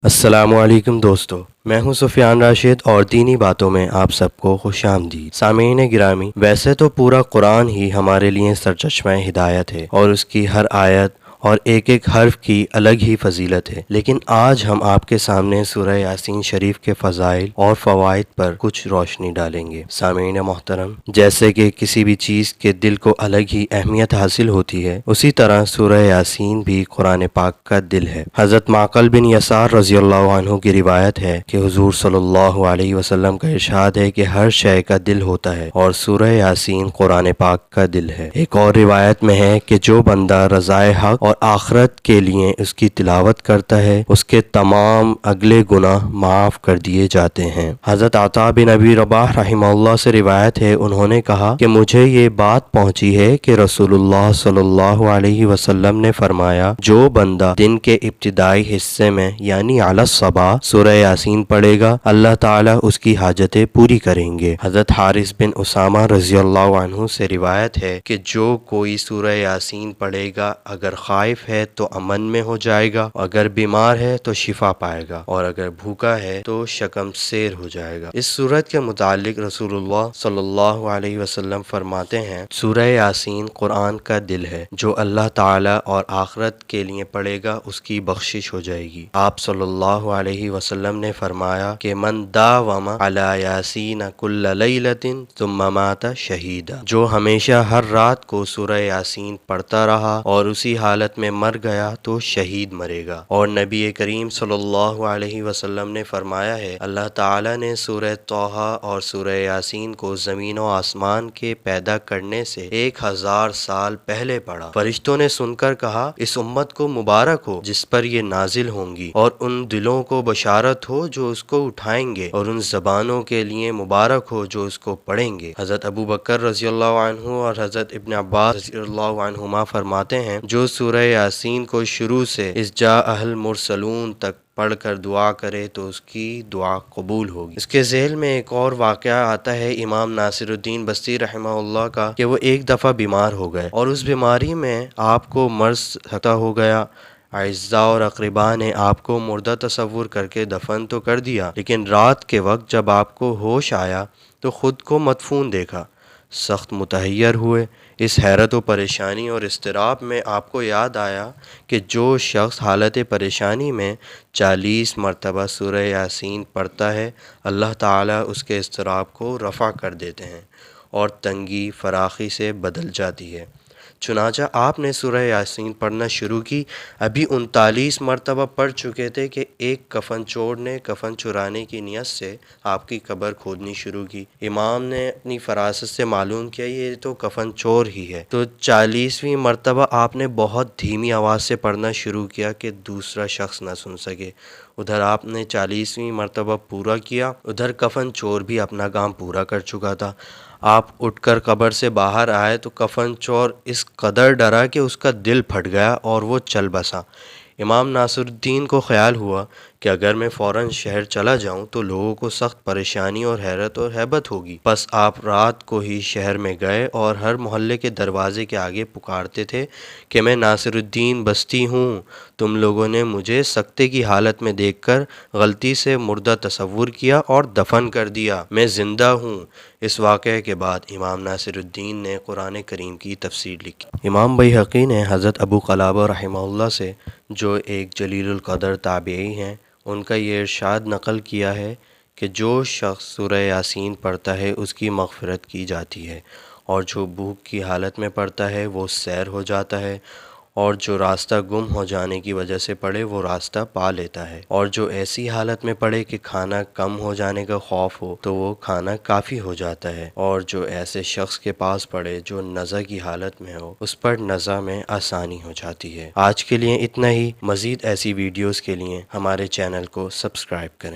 السلام علیکم دوستو، میں ہوں سفیان راشد اور دینی باتوں میں آپ سب کو خوش آمدید۔ سامعین گرامی، ویسے تو پورا قرآن ہی ہمارے لیے سرچشمہ ہدایت ہے اور اس کی ہر آیت اور ایک ایک حرف کی الگ ہی فضیلت ہے، لیکن آج ہم آپ کے سامنے سورہ یاسین شریف کے فضائل اور فوائد پر کچھ روشنی ڈالیں گے۔ سامعین محترم، جیسے کہ کسی بھی چیز کے دل کو الگ ہی اہمیت حاصل ہوتی ہے، اسی طرح سورہ یاسین بھی قرآن پاک کا دل ہے۔ حضرت معقل بن یسار رضی اللہ عنہ کی روایت ہے کہ حضور صلی اللہ علیہ وسلم کا ارشاد ہے کہ ہر شے کا دل ہوتا ہے اور سورہ یاسین قرآن پاک کا دل ہے۔ ایک اور روایت میں ہے کہ جو بندہ رضائے حق اور آخرت کے لیے اس کی تلاوت کرتا ہے، اس کے تمام اگلے گناہ معاف کر دیے جاتے ہیں۔ حضرت عطا بن ابی رباح رحمہ اللہ سے روایت ہے، انہوں نے کہا کہ مجھے یہ بات پہنچی ہے کہ رسول اللہ صلی اللہ علیہ وسلم نے فرمایا، جو بندہ دن کے ابتدائی حصے میں یعنی علی الصباح سورہ یاسین پڑھے گا، اللہ تعالیٰ اس کی حاجتیں پوری کریں گے۔ حضرت حارث بن اسامہ رضی اللہ عنہ سے روایت ہے کہ جو کوئی سورہ یاسین پڑھے گا، اگر خائف ہے تو امن میں ہو جائے گا، اگر بیمار ہے تو شفا پائے گا، اور اگر بھوکا ہے تو شکم سیر ہو جائے گا۔ اس سورت کے متعلق رسول اللہ صلی اللہ علیہ وسلم فرماتے ہیں، سورہ یاسین قرآن کا دل ہے، جو اللہ تعالیٰ اور آخرت کے لیے پڑھے گا اس کی بخشش ہو جائے گی۔ آپ صلی اللہ علیہ وسلم نے فرمایا کہ من داوم علی یاسین کل لیلۃ ثم مات شہیدا، جو ہمیشہ ہر رات کو سورہ یاسین پڑھتا رہا اور اسی حالت میں مر گیا تو شہید مرے گا۔ اور نبی کریم صلی اللہ علیہ وسلم نے فرمایا ہے، اللہ تعالیٰ نے سورہ طٰہٰ اور سورہ یاسین کو زمین و آسمان کے پیدا کرنے سے 1000 سال پہلے پڑھا۔ فرشتوں نے سن کر کہا، اس امت کو مبارک ہو جس پر یہ نازل ہوں گی، اور ان دلوں کو بشارت ہو جو اس کو اٹھائیں گے، اور ان زبانوں کے لیے مبارک ہو جو اس کو پڑھیں گے۔ حضرت ابو بکر رضی اللہ عنہ اور حضرت ابن عباس رضی اللہ عنہما فرماتے ہیں، جو سورہ یاسین کو شروع سے اذ جاء المرسلون تک پڑھ کر دعا کرے تو اس کی دعا قبول ہوگی۔ اس کے ذیل میں ایک اور واقعہ آتا ہے امام ناصر الدین بستی رحمہ اللہ کا، کہ وہ ایک دفعہ بیمار ہو گئے اور اس بیماری میں آپ کو مرض عطا ہو گیا۔ اعزاء اور اقرباء نے آپ کو مردہ تصور کر کے دفن تو کر دیا، لیکن رات کے وقت جب آپ کو ہوش آیا تو خود کو مدفون دیکھا۔ سخت متحیر ہوئے۔ اس حیرت و پریشانی اور اضطراب میں آپ کو یاد آیا کہ جو شخص حالت پریشانی میں 40 مرتبہ سورہ یاسین پڑھتا ہے، اللہ تعالیٰ اس کے اضطراب کو رفع کر دیتے ہیں اور تنگی فراخی سے بدل جاتی ہے۔ چنانچہ آپ نے سورہ یاسین پڑھنا شروع کی، ابھی 39 مرتبہ پڑھ چکے تھے کہ ایک کفن چور نے کفن چرانے کی نیت سے آپ کی قبر کھودنی شروع کی۔ امام نے اپنی فراست سے معلوم کیا یہ تو کفن چور ہی ہے، تو 40ویں مرتبہ آپ نے بہت دھیمی آواز سے پڑھنا شروع کیا کہ دوسرا شخص نہ سن سکے۔ ادھر آپ نے 40ویں مرتبہ پورا کیا، ادھر کفن چور بھی اپنا کام پورا کر چکا تھا۔ آپ اٹھ کر قبر سے باہر آئے تو کفن چور اس قدر ڈرا کہ اس کا دل پھٹ گیا اور وہ چل بسا۔ امام ناصر الدین کو خیال ہوا کہ اگر میں فوراً شہر چلا جاؤں تو لوگوں کو سخت پریشانی اور حیرت اور ہیبت ہوگی۔ بس آپ رات کو ہی شہر میں گئے اور ہر محلے کے دروازے کے آگے پکارتے تھے کہ میں ناصر الدین بستی ہوں، تم لوگوں نے مجھے سکتے کی حالت میں دیکھ کر غلطی سے مردہ تصور کیا اور دفن کر دیا، میں زندہ ہوں۔ اس واقعے کے بعد امام ناصر الدین نے قرآن کریم کی تفسیر لکھی۔ امام بیہقی نے حضرت ابو قلابہ رحمہ اللہ سے، جو ایک جلیل القدر تابعی ہیں، ان کا یہ ارشاد نقل کیا ہے کہ جو شخص سورہ یاسین پڑھتا ہے اس کی مغفرت کی جاتی ہے، اور جو بھوک کی حالت میں پڑھتا ہے وہ سیر ہو جاتا ہے، اور جو راستہ گم ہو جانے کی وجہ سے پڑھے وہ راستہ پا لیتا ہے، اور جو ایسی حالت میں پڑھے کہ کھانا کم ہو جانے کا خوف ہو تو وہ کھانا کافی ہو جاتا ہے، اور جو ایسے شخص کے پاس پڑھے جو نزع کی حالت میں ہو اس پر نزع میں آسانی ہو جاتی ہے۔ آج کے لیے اتنا ہی، مزید ایسی ویڈیوز کے لیے ہمارے چینل کو سبسکرائب کریں۔